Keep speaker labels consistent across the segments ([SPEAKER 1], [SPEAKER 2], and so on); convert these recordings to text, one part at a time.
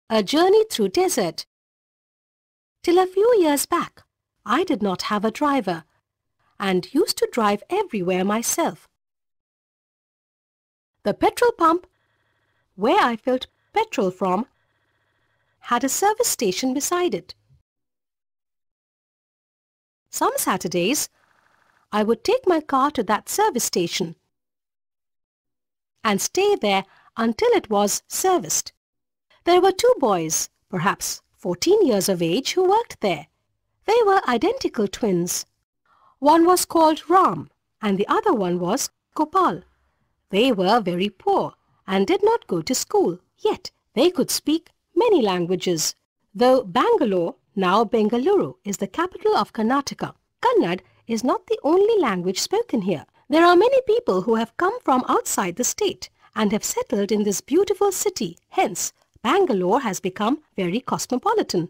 [SPEAKER 1] A journey through desert. Till a few years back, I did not have a driver and used to drive everywhere myself. The petrol pump, where I filled petrol from, had a service station beside it. Some Saturdays, I would take my car to that service station and stay there until it was serviced. There were two boys, perhaps 14 years of age, who worked there. They were identical twins. One was called Ram and the other one was Gopal. They were very poor and did not go to school, yet they could speak many languages. Though Bangalore, now Bengaluru, is the capital of Karnataka, Kannada is not the only language spoken here. There are many people who have come from outside the state and have settled in this beautiful city. Hence, Bangalore has become very cosmopolitan.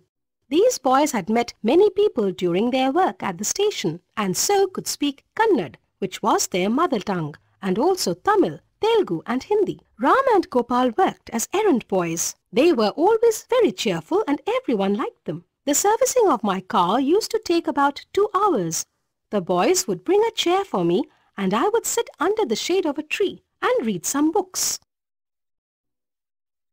[SPEAKER 1] These boys had met many people during their work at the station and so could speak Kannada, which was their mother tongue, and also Tamil, Telugu and Hindi. Ram and Gopal worked as errand boys. They were always very cheerful and everyone liked them. The servicing of my car used to take about 2 hours. The boys would bring a chair for me and I would sit under the shade of a tree and read some books.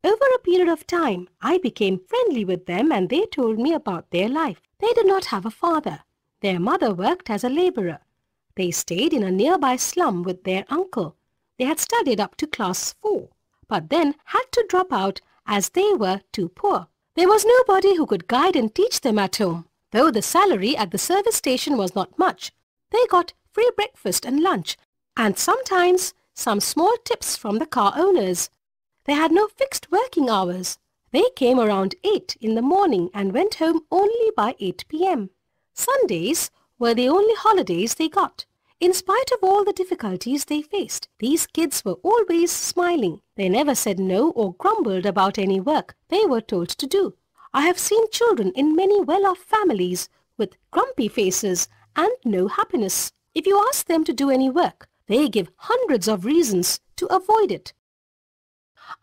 [SPEAKER 1] Over a period of time, I became friendly with them and they told me about their life. They did not have a father. Their mother worked as a laborer. They stayed in a nearby slum with their uncle. They had studied up to class 4, but then had to drop out as they were too poor. There was nobody who could guide and teach them at home. Though the salary at the service station was not much, they got free breakfast and lunch, and sometimes some small tips from the car owners. They had no fixed working hours. They came around 8 in the morning and went home only by 8 p.m. Sundays were the only holidays they got. In spite of all the difficulties they faced, these kids were always smiling. They never said no or grumbled about any work they were told to do. I have seen children in many well-off families with grumpy faces and no happiness. If you ask them to do any work, they give hundreds of reasons to avoid it.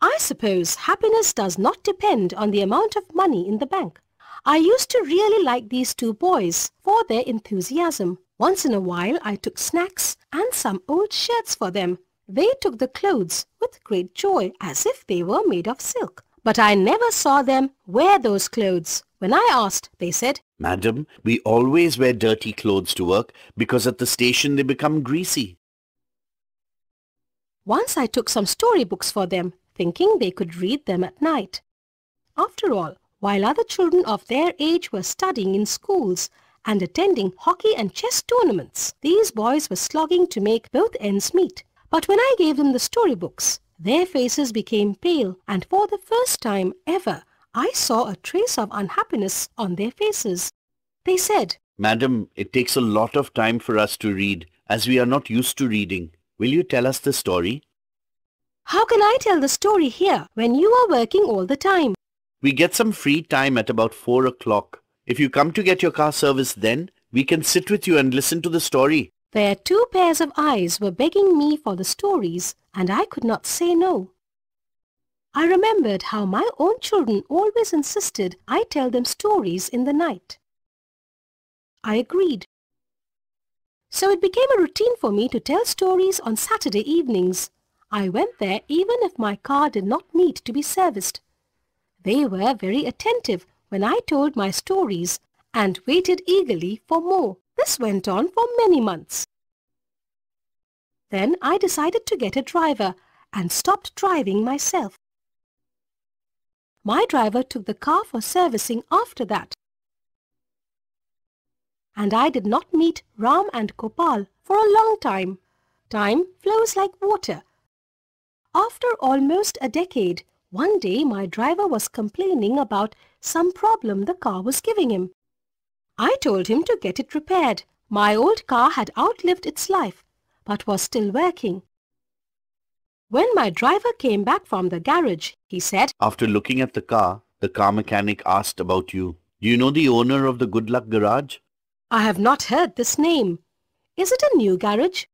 [SPEAKER 1] I suppose happiness does not depend on the amount of money in the bank. I used to really like these two boys for their enthusiasm. Once in a while I took snacks and some old shirts for them. They took the clothes with great joy as if they were made of silk. But I never saw them wear those clothes. When I asked, they said,
[SPEAKER 2] "Madam, we always wear dirty clothes to work because at the station they become greasy."
[SPEAKER 1] Once I took some storybooks for them, thinking they could read them at night. After all, while other children of their age were studying in schools and attending hockey and chess tournaments, these boys were slogging to make both ends meet. But when I gave them the storybooks, their faces became pale, and for the first time ever, I saw a trace of unhappiness on their faces. They said,
[SPEAKER 2] "Madam, it takes a lot of time for us to read, as we are not used to reading. Will you tell us the story?"
[SPEAKER 1] "How can I tell the story here when you are working all the time?"
[SPEAKER 2] "We get some free time at about 4 o'clock. If you come to get your car serviced then, we can sit with you and listen to the story."
[SPEAKER 1] Their 2 pairs of eyes were begging me for the stories, and I could not say no. I remembered how my own children always insisted I tell them stories in the night. I agreed. So it became a routine for me to tell stories on Saturday evenings. I went there even if my car did not need to be serviced. They were very attentive when I told my stories and waited eagerly for more. This went on for many months. Then I decided to get a driver and stopped driving myself. My driver took the car for servicing after that. And I did not meet Ram and Gopal for a long time. Time flows like water. After almost a decade, one day my driver was complaining about some problem the car was giving him. I told him to get it repaired. My old car had outlived its life, but was still working. When my driver came back from the garage, he said,
[SPEAKER 2] After looking at the car mechanic asked about you. Do you know the owner of the Good Luck Garage?
[SPEAKER 1] I have not heard this name. Is it a new garage?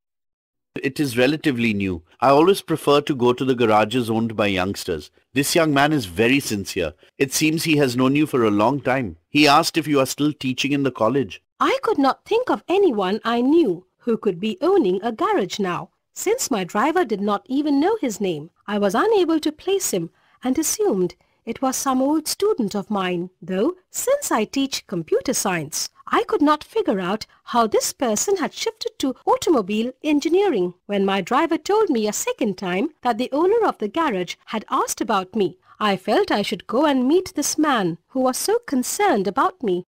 [SPEAKER 2] It is relatively new. I always prefer to go to the garages owned by youngsters. This young man is very sincere. It seems he has known you for a long time. He asked if you are still teaching in the college.
[SPEAKER 1] I could not think of anyone I knew who could be owning a garage now. Since my driver did not even know his name, I was unable to place him and assumed it was some old student of mine, though since I teach computer science, I could not figure out how this person had shifted to automobile engineering. When my driver told me a second time that the owner of the garage had asked about me, I felt I should go and meet this man who was so concerned about me.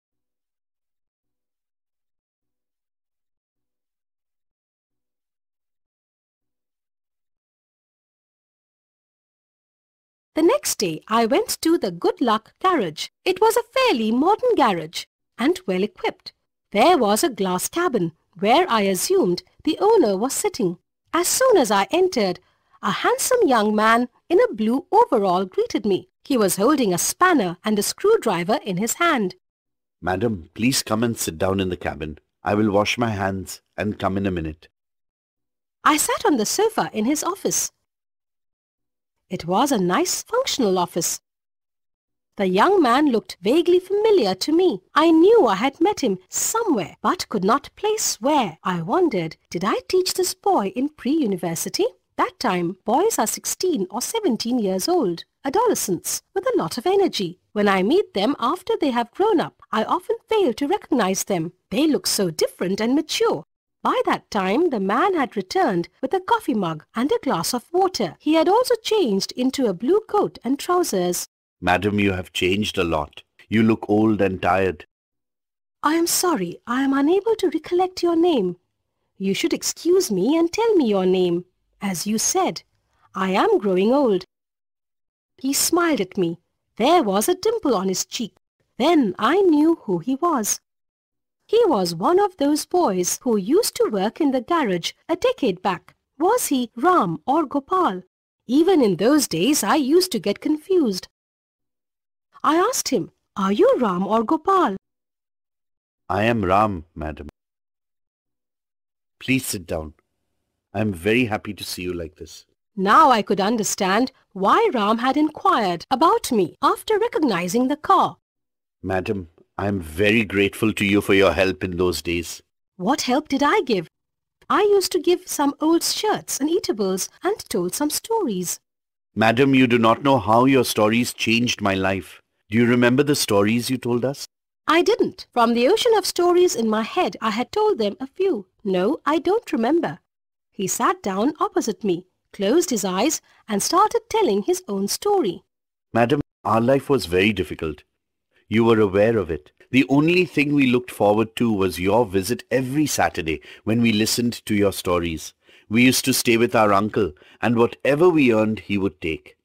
[SPEAKER 1] The next day, I went to the Good Luck garage. It was a fairly modern garage and well equipped. There was a glass cabin where I assumed the owner was sitting. As soon as I entered, a handsome young man in a blue overall greeted me. He was holding a spanner and a screwdriver in his hand.
[SPEAKER 2] Madam, please come and sit down in the cabin. I will wash my hands and come in a minute.
[SPEAKER 1] I sat on the sofa in his office. It was a nice functional office. The young man looked vaguely familiar to me. I knew I had met him somewhere, but could not place where. I wondered, did I teach this boy in pre-university? That time, boys are 16 or 17 years old, adolescents with a lot of energy. When I meet them after they have grown up, I often fail to recognize them. They look so different and mature. By that time, the man had returned with a coffee mug and a glass of water. He had also changed into a blue coat and trousers.
[SPEAKER 2] Madam, you have changed a lot. You look old and tired.
[SPEAKER 1] I am sorry, I am unable to recollect your name. You should excuse me and tell me your name. As you said, I am growing old. He smiled at me. There was a dimple on his cheek. Then I knew who he was. He was one of those boys who used to work in the garage a decade back. Was he Ram or Gopal? Even in those days, I used to get confused. I asked him, "Are you Ram or Gopal?"
[SPEAKER 2] I am Ram, madam. Please sit down. I am very happy to see you like this.
[SPEAKER 1] Now I could understand why Ram had inquired about me after recognizing the car.
[SPEAKER 2] Madam, I am very grateful to you for your help in those days.
[SPEAKER 1] What help did I give? I used to give some old shirts and eatables and told some stories.
[SPEAKER 2] Madam, you do not know how your stories changed my life. Do you remember the stories you told us?
[SPEAKER 1] I didn't. From the ocean of stories in my head, I had told them a few. No, I don't remember. He sat down opposite me, closed his eyes and started telling his own story.
[SPEAKER 2] Madam, our life was very difficult. You were aware of it. The only thing we looked forward to was your visit every Saturday when we listened to your stories. We used to stay with our uncle, and whatever we earned he would take.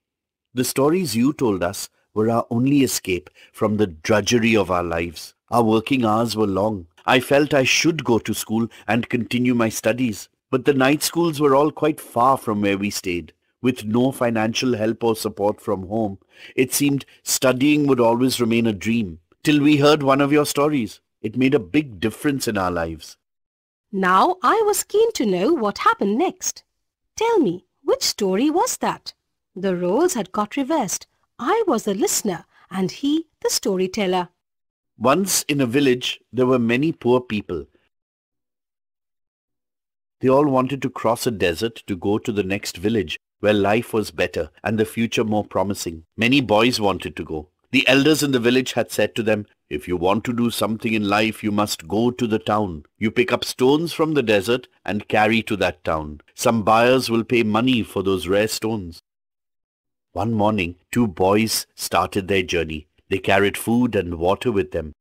[SPEAKER 2] The stories you told us were our only escape from the drudgery of our lives. Our working hours were long. I felt I should go to school and continue my studies, but the night schools were all quite far from where we stayed. With no financial help or support from home, it seemed studying would always remain a dream. Till we heard one of your stories. It made a big difference in our lives.
[SPEAKER 1] Now I was keen to know what happened next. Tell me, which story was that? The roles had got reversed. I was the listener and he the storyteller.
[SPEAKER 2] Once in a village, there were many poor people. They all wanted to cross a desert to go to the next village, where life was better and the future more promising. Many boys wanted to go. The elders in the village had said to them, "If you want to do something in life, you must go to the town. You pick up stones from the desert and carry to that town. Some buyers will pay money for those rare stones." One morning, 2 boys started their journey. They carried food and water with them.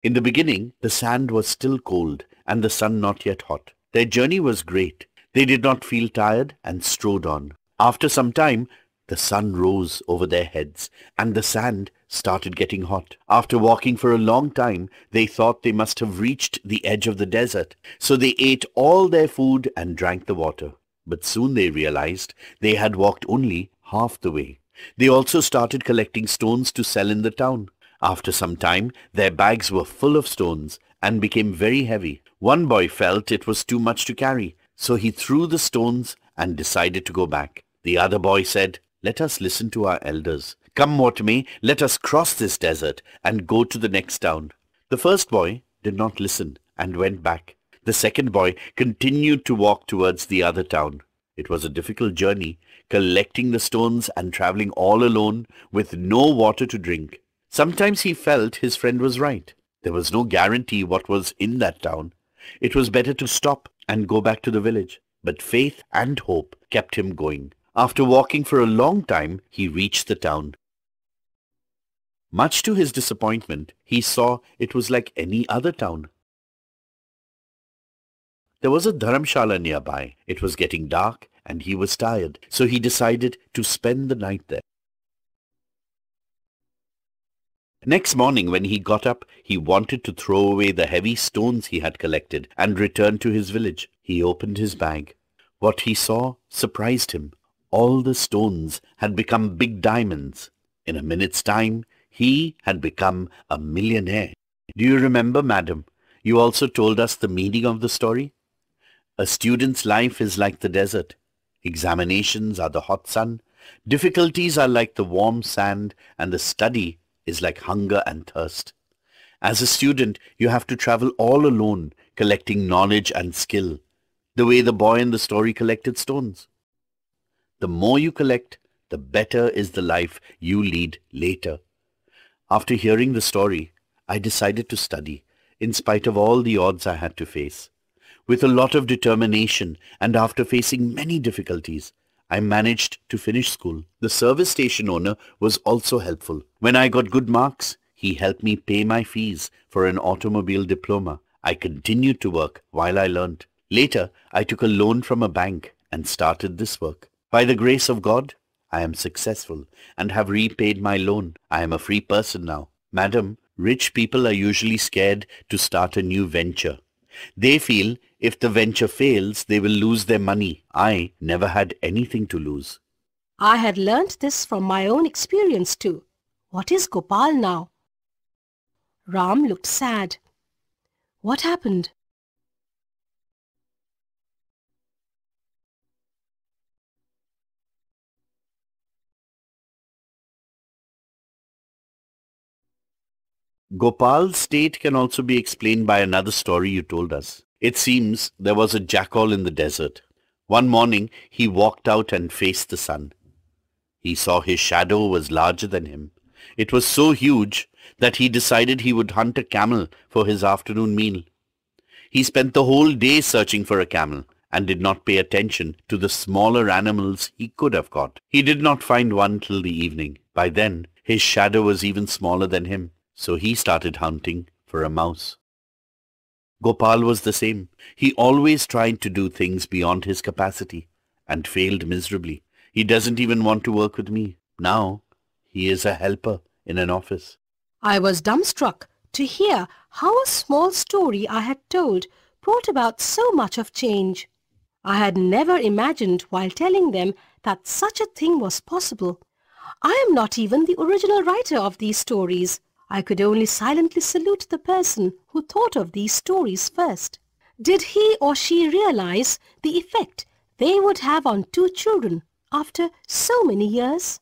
[SPEAKER 2] In the beginning, the sand was still cold and the sun not yet hot. Their journey was great. They did not feel tired and strode on. After some time, the sun rose over their heads and the sand started getting hot. After walking for a long time, they thought they must have reached the edge of the desert. So they ate all their food and drank the water. But soon they realized they had walked only half the way. They also started collecting stones to sell in the town. After some time, their bags were full of stones and became very heavy. One boy felt it was too much to carry So he threw the stones and decided to go back. The other boy said, "Let us listen to our elders. Come what may, let us cross this desert and go to the next town." The first boy did not listen and went back. The second boy continued to walk towards the other town. It was a difficult journey, collecting the stones and traveling all alone with no water to drink. Sometimes he felt his friend was right. There was no guarantee what was in that town. It was better to stop and go back to the village. But faith and hope kept him going. After walking for a long time, he reached the town. Much to his disappointment, he saw it was like any other town. There was a dharamshala nearby. It was getting dark and he was tired, so he decided to spend the night there. Next morning when he got up, he wanted to throw away the heavy stones he had collected and return to his village. He opened his bag. What he saw surprised him. All the stones had become big diamonds. In a minute's time, he had become a millionaire. Do you remember, madam? You also told us the meaning of the story. A student's life is like the desert. Examinations are the hot sun. Difficulties are like the warm sand, and the study is like hunger and thirst. As a student, you have to travel all alone, collecting knowledge and skill, the way the boy in the story collected stones. The more you collect, the better is the life you lead later. After hearing the story, I decided to study, in spite of all the odds I had to face. With a lot of determination and after facing many difficulties, I managed to finish school. The service station owner was also helpful. When I got good marks, he helped me pay my fees for an automobile diploma. I continued to work while I learnt. Later, I took a loan from a bank and started this work. By the grace of God, I am successful and have repaid my loan. I am a free person now. Madam, rich people are usually scared to start a new venture. They feel if the venture fails, they will lose their money. I never had anything to lose.
[SPEAKER 1] I had learnt this from my own experience too. What is Gopal now? Ram looked sad. What happened?
[SPEAKER 2] Gopal's state can also be explained by another story you told us. It seems there was a jackal in the desert. One morning, he walked out and faced the sun. He saw his shadow was larger than him. It was so huge that he decided he would hunt a camel for his afternoon meal. He spent the whole day searching for a camel and did not pay attention to the smaller animals he could have caught. He did not find one till the evening. By then, his shadow was even smaller than him. So he started hunting for a mouse. Gopal was the same. He always tried to do things beyond his capacity and failed miserably. He doesn't even want to work with me. Now, he is a helper in an office.
[SPEAKER 1] I was dumbstruck to hear how a small story I had told brought about so much of change. I had never imagined while telling them that such a thing was possible. I am not even the original writer of these stories. I could only silently salute the person who thought of these stories first. Did he or she realize the effect they would have on two children after so many years?